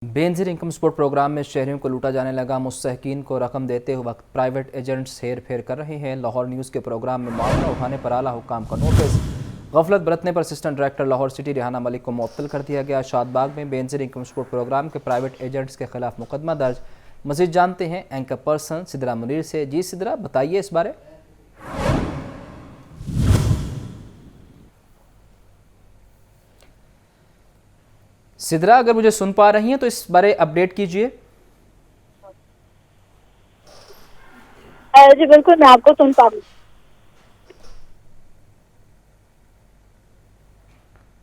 Benazir income support programme में शहरियों को लूटा जाने लगा। मुस्तहकीन को रकम देते वक्त प्राइवेट एजेंट्स हेर फेर कर रहे हैं। लाहौर न्यूज़ के प्रोग्राम में मामला उठाने पर आला हुक्काम का नोटिस। गफलत बरतने पर assistant director Lahore city Rehana Malik को मुअत्तल कर दिया गया। शादबाग में बेनज़ीर इनकम सपोर्ट प्रोग्राम के प्राइवेट एजेंट्स के खिलाफ मुकदमा दर्ज। मज़ीद जानते हैं एंकर पर्सन सिद्रा मुनीर से। जी सिद्रा, बताइए इस बारे। सिद्रा, अगर मुझे सुन पा रही हैं तो इस बारे अपडेट कीजिए। जी बिल्कुल, मैं आपको सुन पा रही हूँ।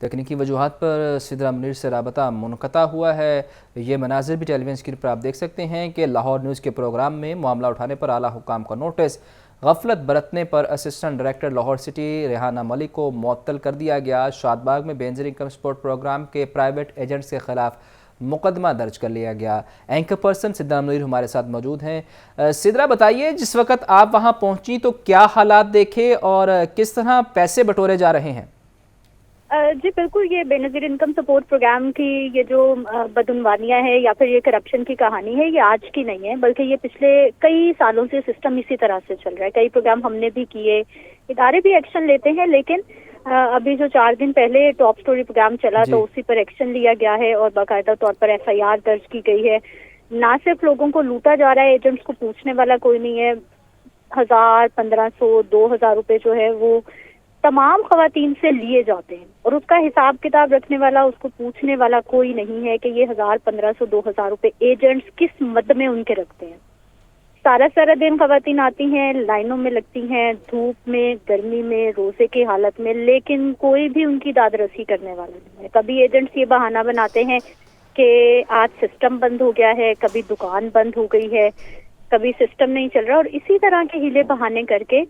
तकनीकी वजूहात पर सिद्रा मुनीर से राबता मुनक़ता हुआ है। ये मनाजिर भी टेलीविजन स्क्रीन पर आप देख सकते हैं कि लाहौर न्यूज़ के प्रोग्राम में मामला उठाने पर आला हुक्काम का नोटिस। गफलत बरतने पर assistant director Lahore city Rehana Malik को मुअत्तल कर दिया गया। शादबाग में बेनज़ीर इनकम सपोर्ट प्रोग्राम के प्राइवेट एजेंट्स के खिलाफ मुकदमा दर्ज कर लिया गया। एंकर पर्सन सिद्रा मुनीर हमारे साथ मौजूद हैं। सिद्रा, बताइए, जिस वक्त आप वहाँ पहुँची तो क्या हालात देखे और किस तरह पैसे बटोरे जा रहे हैं? जी बिल्कुल, ये बेनज़ीर इनकम सपोर्ट प्रोग्राम की ये जो बदउनवानियाँ है या फिर ये करप्शन की कहानी है, ये आज की नहीं है, बल्कि ये पिछले कई सालों से सिस्टम इसी तरह से चल रहा है। कई प्रोग्राम हमने भी किए, इदारे भी एक्शन लेते हैं, लेकिन अभी जो 4 दिन पहले टॉप स्टोरी प्रोग्राम चला तो उसी पर एक्शन लिया गया है और बाकायदा तौर पर FIR दर्ज की गई है। ना सिर्फ लोगों को लूटा जा रहा है, एजेंट्स को पूछने वाला कोई नहीं है। 1000, 1500, 2000 रुपए जो है वो तमाम खवातीन से लिए जाते हैं और उसका हिसाब किताब रखने वाला, उसको पूछने वाला कोई नहीं है कि ये 1000, 1500, 2000 रुपए एजेंट्स किस मद में उनके रखते हैं। सारा सारा दिन खवातीन आती हैं, लाइनों में लगती हैं, धूप में, गर्मी में, रोजे की हालत में, लेकिन कोई भी उनकी दादरसी करने वाला नहीं है। कभी एजेंट्स ये बहाना बनाते हैं कि आज सिस्टम बंद हो गया है, कभी दुकान बंद हो गई है, कभी सिस्टम नहीं चल रहा, और इसी तरह के हीले बहाने करके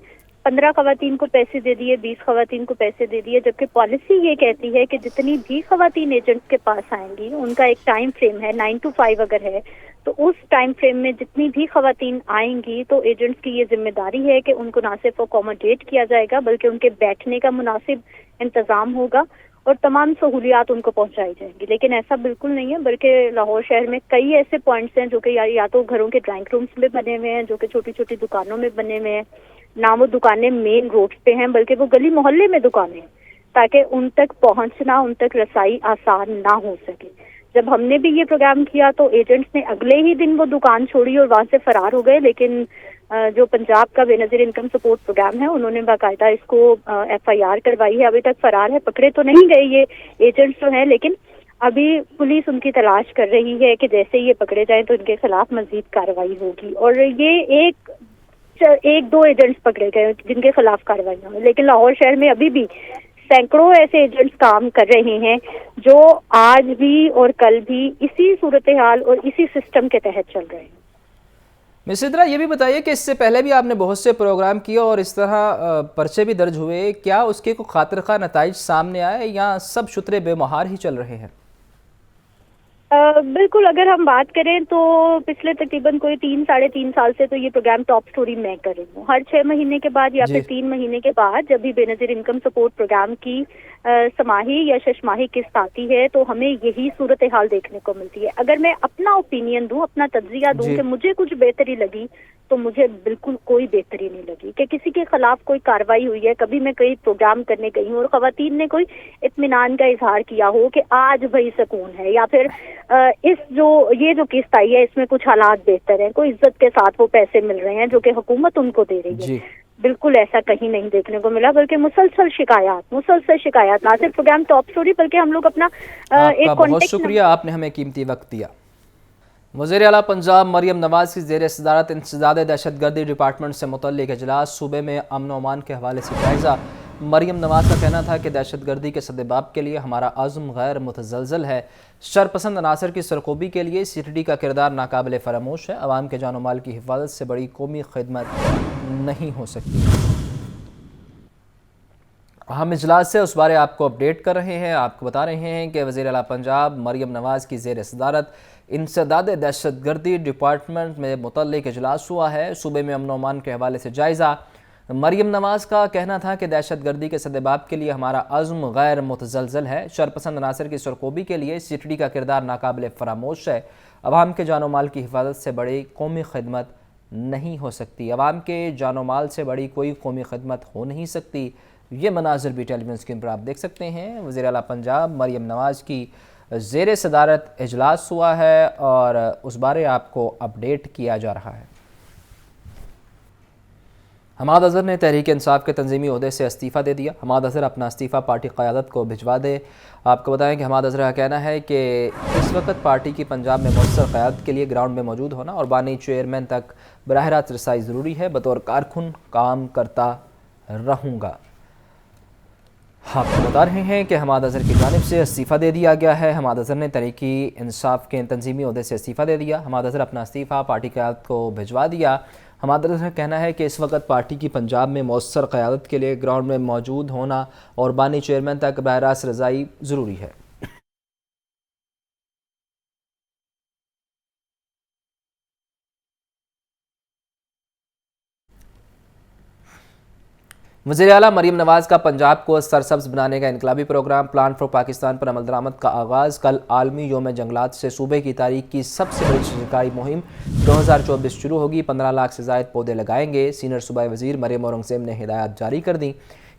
15 खवातीन को पैसे दे दिए, 20 खवातीन को पैसे दे दिए, जबकि पॉलिसी ये कहती है कि जितनी भी खवातीन एजेंट्स के पास आएंगी उनका एक टाइम फ्रेम है, 9 to 5 अगर है तो उस टाइम फ्रेम में जितनी भी खवातीन आएंगी तो एजेंट्स की ये जिम्मेदारी है कि उनको ना सिर्फ अकोमोडेट किया जाएगा बल्कि उनके बैठने का मुनासिब इंतजाम होगा और तमाम सहूलियात उनको पहुंचाई जाएंगी। लेकिन ऐसा बिल्कुल नहीं है, बल्कि लाहौर शहर में कई ऐसे पॉइंट्स हैं जो कि या तो घरों के ड्राइंग रूम्स में बने हुए हैं, जो कि छोटी छोटी दुकानों में बने हुए हैं, ना वो दुकानें मेन रोड पे हैं बल्कि वो गली मोहल्ले में दुकानें हैं, ताकि उन तक पहुंचना, उन तक रसाई आसान ना हो सके। जब हमने भी ये प्रोग्राम किया तो एजेंट्स ने अगले ही दिन वो दुकान छोड़ी और वहां से फरार हो गए, लेकिन जो पंजाब का बेनज़ीर इनकम सपोर्ट प्रोग्राम है उन्होंने बाकायदा इसको FIR करवाई है। अभी तक फरार है, पकड़े तो नहीं गए ये एजेंट्स जो हैं, लेकिन अभी पुलिस उनकी तलाश कर रही है कि जैसे ये पकड़े जाएं तो इनके खिलाफ मजीद कार्रवाई होगी। और ये एक दो एजेंट्स पकड़े गए जिनके खिलाफ कार्रवाई हुई, लेकिन लाहौर शहर में अभी भी सैकड़ों ऐसे एजेंट्स काम कर रहे हैं जो आज भी और कल भी इसी सूरत हाल और इसी सिस्टम के तहत चल रहे हैं। मिस सिद्रा, ये भी बताइए कि इससे पहले भी आपने बहुत से प्रोग्राम किए और इस तरह पर्चे भी दर्ज हुए, क्या उसके को खातिर खा नताइज सामने आए या सब शुतरे बेमहार ही चल रहे हैं? बिल्कुल, अगर हम बात करें तो पिछले तकरीबन कोई 3-3.5 साल से तो ये प्रोग्राम टॉप स्टोरी मैं कर रही हूँ। हर 6 महीने के बाद या फिर 3 महीने के बाद जब भी बेनज़ीर इनकम सपोर्ट प्रोग्राम की समाही या शशमाही किस्त आती है तो हमें यही सूरत हाल देखने को मिलती है। अगर मैं अपना ओपिनियन दूं, अपना तज्जिया दूं कि मुझे कुछ बेहतरी लगी तो मुझे बिल्कुल कोई बेहतरी नहीं लगी कि किसी के खिलाफ कोई कार्रवाई हुई है। कभी मैं कहीं प्रोग्राम करने गई हूँ और खवातीन ने कोई इत्मीनान का इजहार किया हो कि आज भाई सुकून है, या फिर ये जो किस्त आई है इसमें कुछ हालात बेहतर हैं, कोई इज्जत के साथ वो पैसे मिल रहे हैं जो कि हुकूमत उनको दे रही है, बिल्कुल ऐसा कहीं नहीं देखने को मिला। बल्कि मुसलसल शिकायत, ना सिर्फ प्रोग्राम टॉप स्टोरी बल्कि हम लोग अपना एक बहुत शुक्रिया, आपने हमें कीमती वक्त दिया। वज़ीर आला पंजाब मरियम नवाज की ज़ेर सदारत इंसदाद दहशतगर्दी डिपार्टमेंट से मुतल्लिक इजलास। सूबे में अमन व अमान के हवाले से जायज़ा। मरियम नवाज का कहना था कि दहशतगर्दी के सद्देबाब के लिए हमारा अज़्म गैर मुतज़लज़ल है। शरपसंद अनासर की सरकोबी के लिए CTD का किरदार नाकाबिल फरामोश है। अवाम के जान व माल की हिफाजत से बड़ी कौमी खिदमत नहीं हो सकती। हम इजलास से उस बारे आपको अपडेट कर रहे हैं, आपको बता रहे हैं कि वज़ीर आला पंजाब मरियम नवाज की ज़ेर सदारत इंसदाद दहशतगर्दी डिपार्टमेंट में मुतल्लिक इजलास हुआ है। सूबे में अमन व अमान के हवाले से जायज़ा। مریم نواز کا کہنا تھا کہ دہشت گردی کے سدباب کے لیے ہمارا عزم غیر متزلزل ہے. شرپسند عناصر کی سرکوبی کے لیے سی ٹی ڈی کا کردار ناقابل فراموش ہے. عوام کے جان و مال کی حفاظت سے بڑی قومی خدمت نہیں ہو سکتی. عوام کے جان و مال سے بڑی کوئی قومی خدمت ہو نہیں سکتی. یہ مناظر بھی ٹیلی ویژن اسکرین پر آپ دیکھ سکتے ہیں. وزیر اعلیٰ پنجاب مریم نواز کی زیر صدارت اجلاس ہوا ہے اور اس بارے آپ کو اپڈیٹ کیا جا رہا ہے. حماد اظہر نے تحریک انصاف کے تنظیمی عہدے سے استعفیٰ دے دیا. حماد اظہر اپنا استعفیٰ پارٹی قیادت کو بھجوا دے. آپ کو بتائیں کہ حماد اظہر کا کہنا ہے کہ اس وقت پارٹی کی پنجاب میں مؤثر قیادت کے لیے گراؤنڈ میں موجود ہونا اور بانی چیئرمین تک براہ راست رسائی ضروری ہے. بطور کارکن کام کرتا رہوں گا. آپ کو بتا رہے ہیں کہ حماد اظہر کی جانب سے استعفیٰ دے دیا گیا ہے. حماد اظہر نے تحریک انصاف کے تنظیمی عہدے سے استعفیٰ دے دیا. حماد اظہر اپنا استعفیٰ پارٹی قیادت کو بھجوا دیا. حماد اظہر کا کہنا ہے کہ اس وقت پارٹی کی پنجاب میں مؤثر قیادت کے لیے گراؤنڈ میں موجود ہونا اور بانی چیئرمین تک براہ راست رسائی ضروری ہے. وزیر اعلیٰ مریم نواز کا پنجاب کو سرسبز بنانے کا انقلابی پروگرام پلان فار پاکستان پر عمل درآمد کا آغاز. کل عالمی یوم جنگلات سے صوبے کی تاریخ کی سب سے بڑی شجرکاری مہم 2024 شروع ہوگی. 15 لاکھ سے زائد پودے لگائیں گے. سینئر صوبائی وزیر مریم اورنگزیب نے ہدایات جاری کر دیں.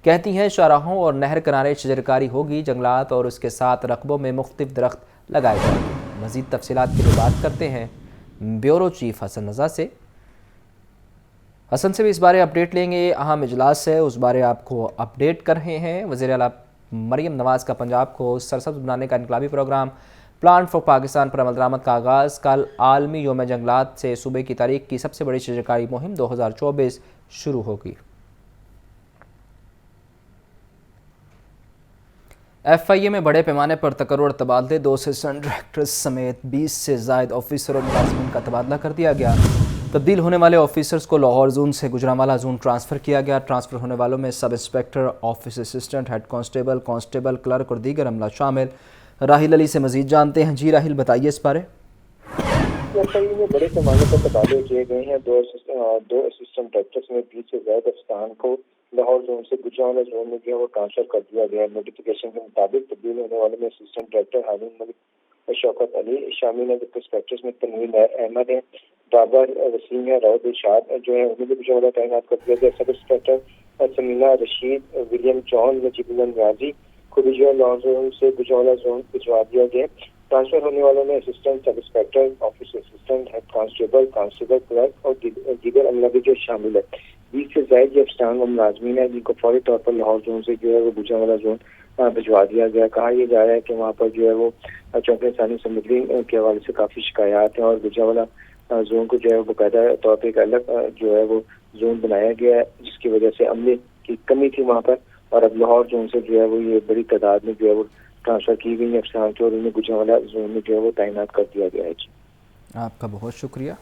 کہتی ہیں شاہراہوں اور نہر کنارے شجرکاری ہوگی. جنگلات اور اس کے ساتھ رقبوں میں مختلف درخت لگائے جائیں گے. مزید تفصیلات کی بات کرتے ہیں بیورو چیف حسن رضا سے. حسن سے بھی اس بارے اپڈیٹ لیں گے. اہم اجلاس ہے اس بارے آپ کو اپڈیٹ کر رہے ہیں. وزیر اعلیٰ مریم نواز کا پنجاب کو سرسبز بنانے کا انقلابی پروگرام پلان فار پاکستان پر عمل درآمد کا آغاز. کل عالمی یوم جنگلات سے صوبے کی تاریخ کی سب سے بڑی شجرکاری مہم 2024 شروع ہوگی. ایف آئی اے میں بڑے پیمانے پر تقرر تبادلے. 2 اسسٹنٹ ڈائریکٹرز سمیت 20 سے زائد آفیسر اور ملازمین کا تبادلہ کر دیا گیا. تبدیل ہونے والے آفیسرز کو لاہور زون سے گجرانوالہ زون ٹرانسفر کیا گیا. ٹرانسفر ہونے والوں میں sub inspector, office assistant, head constable, clerk اور دیگر عملہ شامل. راہیل علی سے مزید جانتے ہیں. جی راہیل، بتائیے اس بارے. ایف آئی اے میں بڑے پیمانے پر تبادلے کیے گئے ہیں. 2 اسسٹنٹ ڈائریکٹرز میں 20 سے زائد افسران کو لاہور زون سے گجرانوالہ زون میں وہ ٹرانسفر کر دیا گیا. نوٹیفیکیشن کے مطابق تبدیل ہونے والوں میں اسسٹنٹ ڈائریکٹر ہارون ملک اور شوکت علی شامل ہیں. جبکہ انسپکٹرز میں تنویر احمد ہیں، بابر وسیم ہے، راؤد ارشاد جو ہے انہیں بھی گجرانوالہ تعینات کر دیا گیا. سب انسپکٹر سمینا رشید، ولیم جان، نجیب اللہ نیازی کو بھی جو ہے لاہور زون سے گجرانوالہ زون بھجوا دیا گیا. ٹرانسفر ہونے والوں میں assistant sub inspector, office assistant, head constable, clerk اور دیگر عملہ بھی جو شامل ہے. 20 سے زائد جو افسران و ملازمین ہیں جن کو فوری طور پر لاہور زون سے جو ہے وہ گجرانوالہ زون بھجوا دیا گیا. کہا یہ جا رہا ہے کہ وہاں پر جو ہے وہ چونکہ انسانی سمگری کے حوالے سے کافی شکایات ہیں اور گجرانوالہ زون کو جو ہے باقاعدہ طور پہ ایک الگ جو ہے وہ زون بنایا گیا ہے، جس کی وجہ سے عملے کی کمی تھی وہاں پر. اور اب لاہور زون سے جو ہے وہ یہ بڑی تعداد میں جو ہے وہ ٹرانسفر کی گئی افسران کی اور انہیں گجرانوالہ زون میں جو ہے وہ تعینات کر دیا گیا ہے. جی آپ کا بہت شکریہ.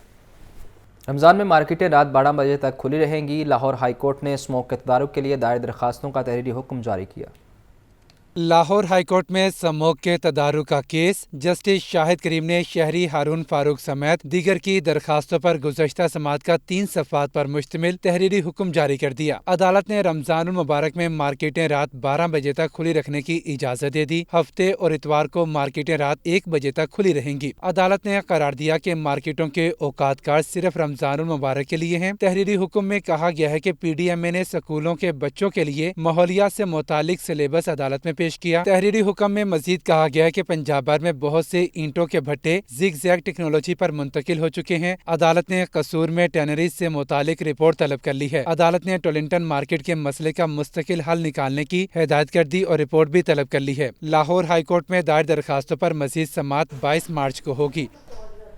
رمضان میں مارکیٹیں رات 12 بجے تک کھلی رہیں گی. لاہور ہائی کورٹ نے اسموک کے تدارک کے لیے دائر درخواستوں کا تحریری حکم جاری کیا. لاہور ہائی کورٹ میں اسموک کے تدارک کا کیس جسٹس شاہد کریم نے شہری ہارون فاروق سمیت دیگر کی درخواستوں پر گزشتہ سماعت کا 3 صفحات پر مشتمل تحریری حکم جاری کر دیا. عدالت نے رمضان المبارک میں مارکیٹیں رات 12 بجے تک کھلی رکھنے کی اجازت دے دی. ہفتے اور اتوار کو مارکیٹیں رات 1 بجے تک کھلی رہیں گی. عدالت نے قرار دیا کہ مارکیٹوں کے اوقات کار صرف رمضان المبارک کے لیے ہیں. تحریری حکم میں کہا گیا ہے کہ پی ڈی ایم اے نے اسکولوں کے بچوں کے لیے ماحولیات سے متعلق سلیبس عدالت میں پیش کیا. تحریری حکم میں مزید کہا گیا ہے کہ پنجاب بھر میں بہت سے اینٹوں کے بھٹے زگ زیگ ٹیکنالوجی پر منتقل ہو چکے ہیں. عدالت نے قصور میں ٹینریز سے متعلق رپورٹ طلب کر لی ہے. عدالت نے ٹولنٹن مارکیٹ کے مسئلے کا مستقل حل نکالنے کی ہدایت کر دی اور رپورٹ بھی طلب کر لی ہے. لاہور ہائی کورٹ میں دائر درخواستوں پر مزید سماعت 22 مارچ کو ہوگی.